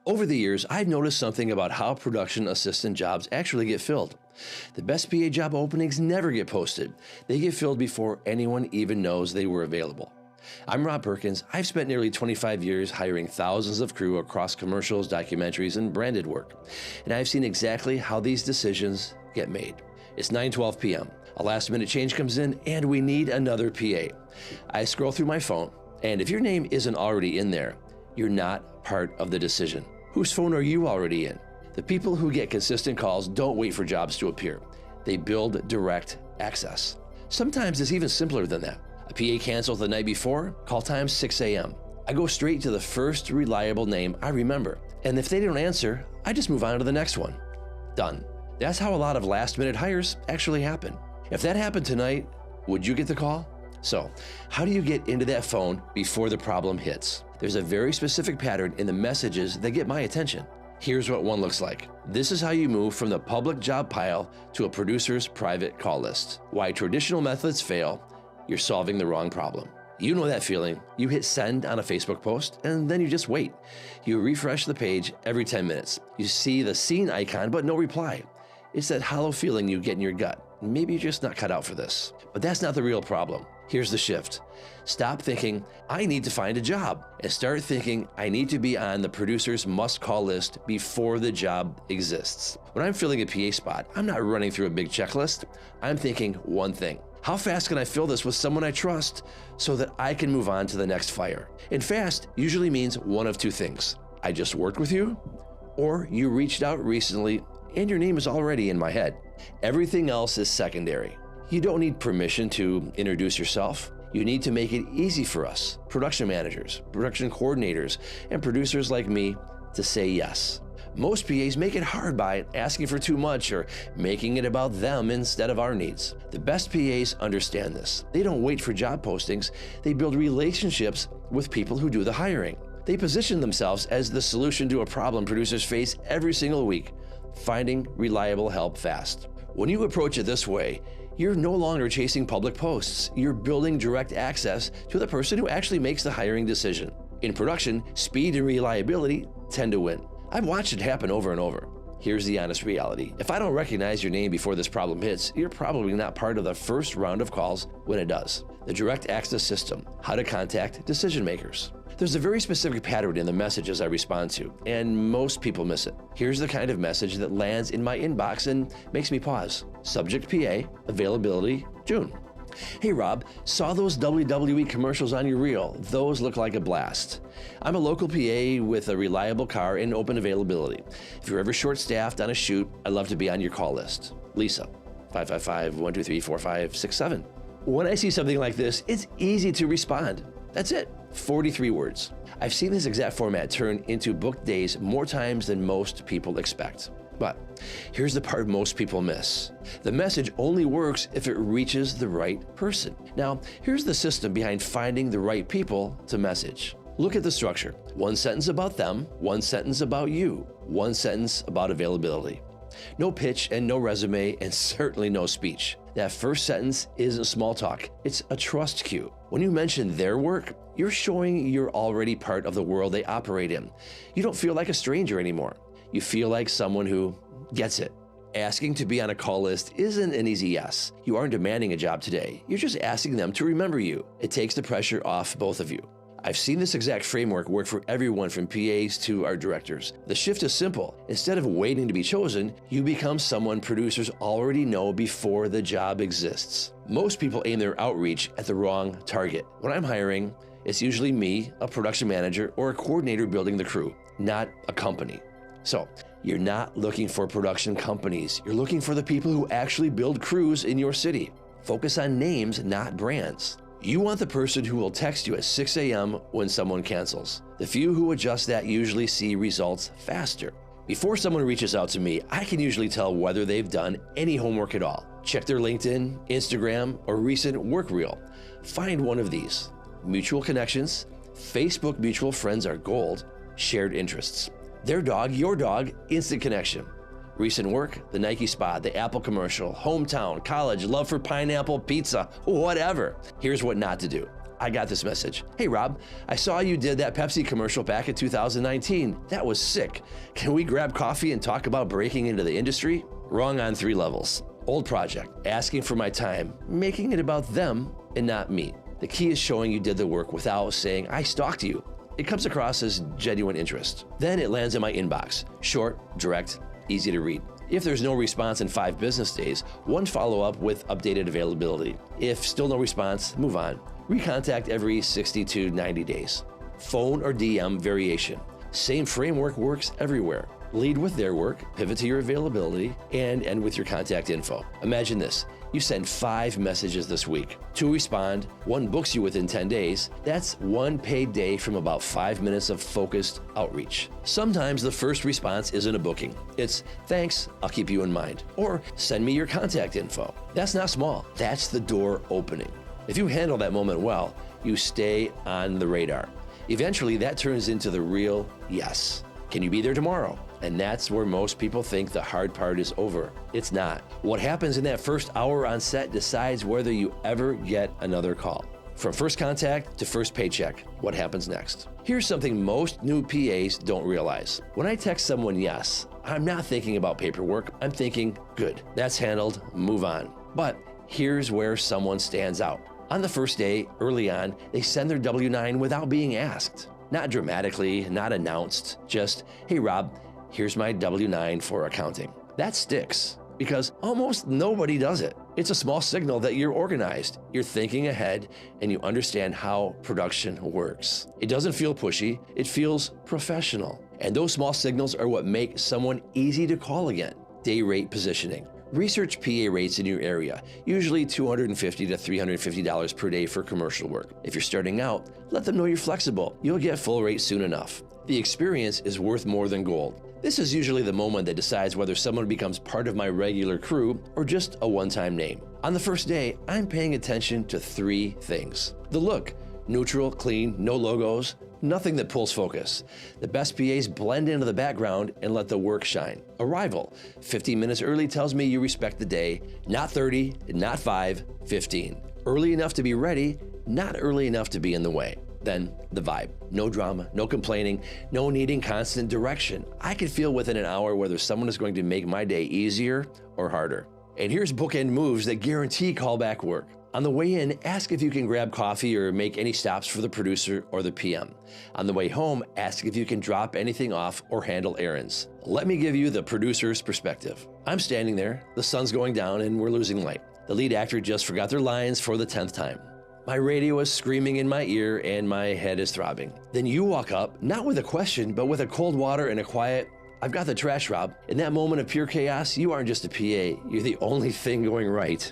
Over the years, I've noticed something about how production assistant jobs actually get filled. The best PA job openings never get posted. They get filled before anyone even knows they were available. I'm Rob Perkins. I've spent nearly 25 years hiring thousands of crew across commercials, documentaries, and branded work. And I've seen exactly how these decisions get made. It's 9:12 p.m. A last-minute change comes in, and we need another PA. I scroll through my phone, and if your name isn't already in there, you're not part of the decision. Whose phone are you already in? The people who get consistent calls don't wait for jobs to appear. They build direct access. Sometimes it's even simpler than that. A PA cancels the night before, call time 6 a.m. I go straight to the first reliable name I remember, and if they don't answer, I just move on to the next one. Done. That's how a lot of last-minute hires actually happen. If that happened tonight, would you get the call? So, how do you get into that phone before the problem hits? There's a very specific pattern in the messages that get my attention. Here's what one looks like. This is how you move from the public job pile to a producer's private call list. Why traditional methods fail, you're solving the wrong problem. You know that feeling. You hit send on a Facebook post, and then you just wait. You refresh the page every 10 minutes. You see the seen icon, but no reply. It's that hollow feeling you get in your gut. Maybe you're just not cut out for this. But that's not the real problem. Here's the shift. Stop thinking, I need to find a job, and start thinking, I need to be on the producer's must-call list before the job exists. When I'm filling a PA spot, I'm not running through a big checklist. I'm thinking one thing. How fast can I fill this with someone I trust so that I can move on to the next fire? And fast usually means one of two things. I just worked with you, or you reached out recently and your name is already in my head. Everything else is secondary. You don't need permission to introduce yourself. You need to make it easy for us, production managers, production coordinators, and producers like me to say yes. Most PAs make it hard by asking for too much or making it about them instead of our needs. The best PAs understand this. They don't wait for job postings. They build relationships with people who do the hiring. They position themselves as the solution to a problem producers face every single week, finding reliable help fast. When you approach it this way, you're no longer chasing public posts. You're building direct access to the person who actually makes the hiring decision. In production, speed and reliability tend to win. I've watched it happen over and over. Here's the honest reality. If I don't recognize your name before this problem hits, you're probably not part of the first round of calls when it does. The direct access system, how to contact decision makers. There's a very specific pattern in the messages I respond to, and most people miss it. Here's the kind of message that lands in my inbox and makes me pause. Subject PA, availability, June. Hey Rob, saw those WWE commercials on your reel. Those look like a blast. I'm a local PA with a reliable car and open availability. If you're ever short-staffed on a shoot, I'd love to be on your call list. Lisa, 555-123-4567. When I see something like this, it's easy to respond. That's it, 43 words. I've seen this exact format turn into booked days more times than most people expect. But here's the part most people miss. The message only works if it reaches the right person. Now, here's the system behind finding the right people to message. Look at the structure. One sentence about them, one sentence about you, one sentence about availability. No pitch and no resume, and certainly no speech. That first sentence isn't small talk, it's a trust cue. When you mention their work, you're showing you're already part of the world they operate in. You don't feel like a stranger anymore. You feel like someone who gets it. Asking to be on a call list isn't an easy yes. You aren't demanding a job today. You're just asking them to remember you. It takes the pressure off both of you. I've seen this exact framework work for everyone from PAs to our directors. The shift is simple. Instead of waiting to be chosen, you become someone producers already know before the job exists. Most people aim their outreach at the wrong target. When I'm hiring, it's usually me, a production manager, or a coordinator building the crew, not a company. So, you're not looking for production companies. You're looking for the people who actually build crews in your city. Focus on names, not brands. You want the person who will text you at 6 a.m. when someone cancels. The few who adjust that usually see results faster. Before someone reaches out to me, I can usually tell whether they've done any homework at all. Check their LinkedIn, Instagram, or recent work reel. Find one of these. Mutual connections, Facebook mutual friends are gold, shared interests. Their dog, your dog, instant connection. Recent work, the Nike spot, the Apple commercial, hometown, college, love for pineapple, pizza, whatever. Here's what not to do. I got this message. Hey Rob, I saw you did that Pepsi commercial back in 2019. That was sick. Can we grab coffee and talk about breaking into the industry? Wrong on 3 levels. Old project, asking for my time, making it about them and not me. The key is showing you did the work without saying, I stalked you. It comes across as genuine interest. Then it lands in my inbox. Short, direct, easy to read. If there's no response in 5 business days, 1 follow-up with updated availability. If still no response, move on. Recontact every 60 to 90 days. Phone or DM variation. Same framework works everywhere. Lead with their work, pivot to your availability, and end with your contact info. Imagine this. You send 5 messages this week. 2 respond, 1 books you within 10 days. That's 1 paid day from about 5 minutes of focused outreach. Sometimes the first response isn't a booking. It's, thanks, I'll keep you in mind. Or send me your contact info. That's not small. That's the door opening. If you handle that moment well, you stay on the radar. Eventually, that turns into the real yes. Can you be there tomorrow? And that's where most people think the hard part is over. It's not. What happens in that first hour on set decides whether you ever get another call. From first contact to first paycheck, what happens next? Here's something most new PAs don't realize. When I text someone yes, I'm not thinking about paperwork. I'm thinking, good, that's handled, move on. But here's where someone stands out. On the first day, early on, they send their W-9 without being asked. Not dramatically, not announced, just, hey Rob, here's my W-9 for accounting. That sticks because almost nobody does it. It's a small signal that you're organized, you're thinking ahead, and you understand how production works. It doesn't feel pushy, it feels professional. And those small signals are what make someone easy to call again. Day rate positioning. Research PA rates in your area, usually $250 to $350 per day for commercial work. If you're starting out, let them know you're flexible. You'll get full rate soon enough. The experience is worth more than gold. This is usually the moment that decides whether someone becomes part of my regular crew or just a one-time name. On the first day, I'm paying attention to 3 things. The look, neutral, clean, no logos, nothing that pulls focus. The best PAs blend into the background and let the work shine. Arrival, 15 minutes early tells me you respect the day, not 30, not 5, 15. Early enough to be ready, not early enough to be in the way. Then the vibe. No drama, no complaining, no needing constant direction. I can feel within an hour whether someone is going to make my day easier or harder. And here's bookend moves that guarantee callback work. On the way in, ask if you can grab coffee or make any stops for the producer or the PM. On the way home, ask if you can drop anything off or handle errands. Let me give you the producer's perspective. I'm standing there, the sun's going down, and we're losing light. The lead actor just forgot their lines for the 10th time. My radio is screaming in my ear and my head is throbbing. Then you walk up, not with a question, but with a cold water and a quiet, I've got the trash, Rob. In that moment of pure chaos, you aren't just a PA, you're the only thing going right.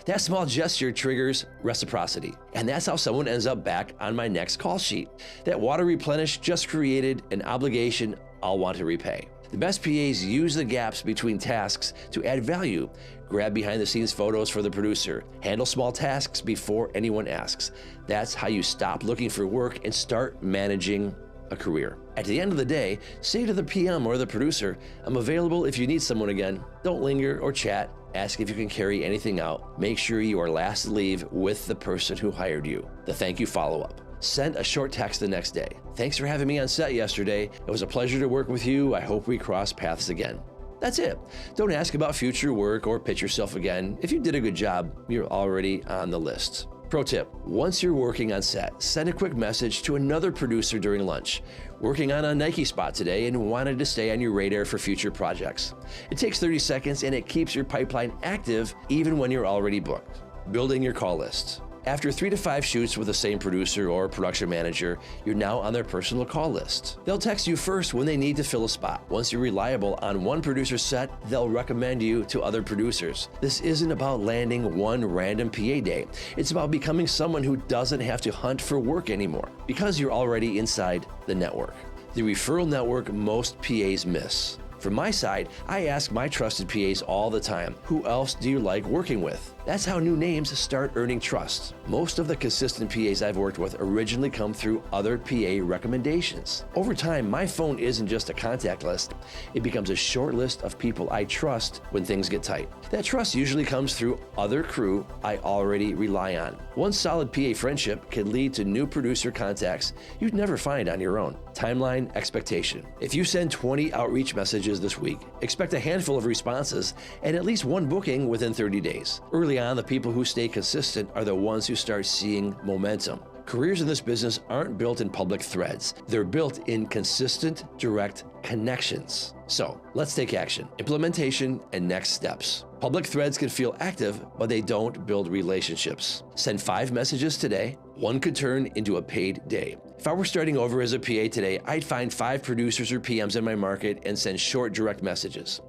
That small gesture triggers reciprocity. And that's how someone ends up back on my next call sheet. That water replenished just created an obligation I'll want to repay. The best PAs use the gaps between tasks to add value. Grab behind-the-scenes photos for the producer. Handle small tasks before anyone asks. That's how you stop looking for work and start managing a career. At the end of the day, say to the PM or the producer, I'm available if you need someone again. Don't linger or chat. Ask if you can carry anything out. Make sure you are last to leave with the person who hired you. The thank you follow-up. Send a short text the next day. Thanks for having me on set yesterday. It was a pleasure to work with you. I hope we cross paths again. That's it. Don't ask about future work or pitch yourself again. If you did a good job, you're already on the list. Pro tip, once you're working on set, send a quick message to another producer during lunch. Working on a Nike spot today and wanted to stay on your radar for future projects. It takes 30 seconds and it keeps your pipeline active even when you're already booked. Building your call list. After 3 to 5 shoots with the same producer or production manager, you're now on their personal call list. They'll text you first when they need to fill a spot. Once you're reliable on one producer's set, they'll recommend you to other producers. This isn't about landing one random PA day. It's about becoming someone who doesn't have to hunt for work anymore because you're already inside the network. The referral network most PAs miss. From my side, I ask my trusted PAs all the time, who else do you like working with? That's how new names start earning trust. Most of the consistent PAs I've worked with originally come through other PA recommendations. Over time, my phone isn't just a contact list. It becomes a short list of people I trust when things get tight. That trust usually comes through other crew I already rely on. One solid PA friendship can lead to new producer contacts you'd never find on your own. Timeline expectation. If you send 20 outreach messages this week, expect a handful of responses and at least one booking within 30 days. Early on, the people who stay consistent are the ones who start seeing momentum. Careers in this business aren't built in public threads. They're built in consistent, direct connections. So let's take action. Implementation and next steps. Public threads can feel active, but they don't build relationships. Send 5 messages today. One could turn into a paid day. If I were starting over as a PA today, I'd find 5 producers or PMs in my market and send short, direct messages.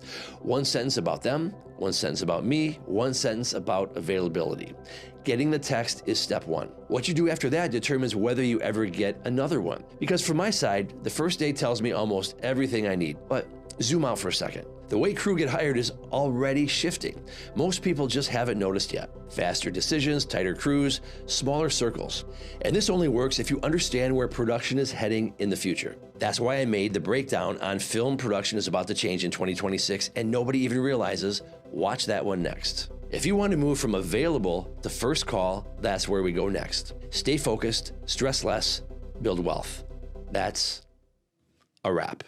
One sentence about them, one sentence about me, one sentence about availability. Getting the text is step 1. What you do after that determines whether you ever get another one. Because from my side, the first day tells me almost everything I need. But zoom out for a second. The way crew get hired is already shifting. Most people just haven't noticed yet. Faster decisions, tighter crews, smaller circles. And this only works if you understand where production is heading in the future. That's why I made the breakdown on film production is about to change in 2026 and nobody even realizes. Watch that one next. If you want to move from available to first call, that's where we go next. Stay focused, stress less, build wealth. That's a wrap.